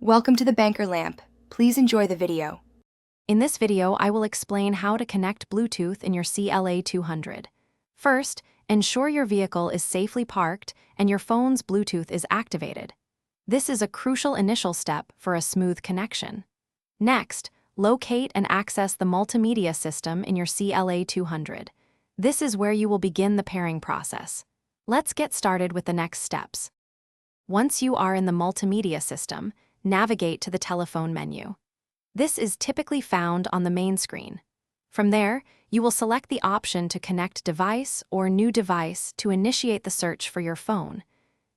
Welcome to the Banker Lamp. Please enjoy the video. In this video, I will explain how to connect Bluetooth in your CLA 200. First, ensure your vehicle is safely parked and your phone's Bluetooth is activated. This is a crucial initial step for a smooth connection. Next, locate and access the multimedia system in your CLA 200. This is where you will begin the pairing process. Let's get started with the next steps. Once you are in the multimedia system, navigate to the telephone menu. This is typically found on the main screen. From there, you will select the option to connect device or new device to initiate the search for your phone.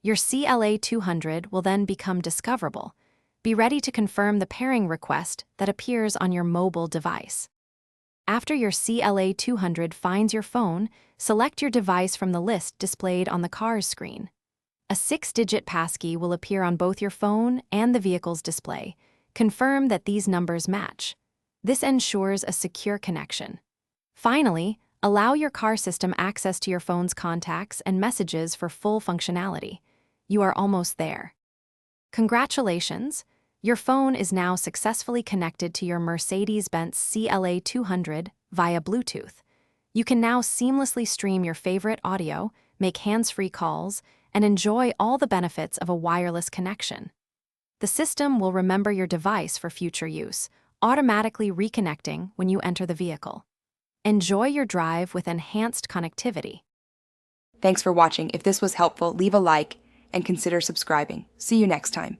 Your CLA 200 will then become discoverable. Be ready to confirm the pairing request that appears on your mobile device. After your CLA 200 finds your phone, select your device from the list displayed on the car's screen. A 6-digit passkey will appear on both your phone and the vehicle's display. Confirm that these numbers match. This ensures a secure connection. Finally, allow your car system access to your phone's contacts and messages for full functionality. You are almost there. Congratulations! Your phone is now successfully connected to your Mercedes-Benz CLA 200 via Bluetooth. You can now seamlessly stream your favorite audio, make hands-free calls, and enjoy all the benefits of a wireless connection. The system will remember your device for future use, automatically reconnecting when you enter the vehicle. Enjoy your drive with enhanced connectivity. Thanks for watching. If this was helpful, leave a like and consider subscribing. See you next time.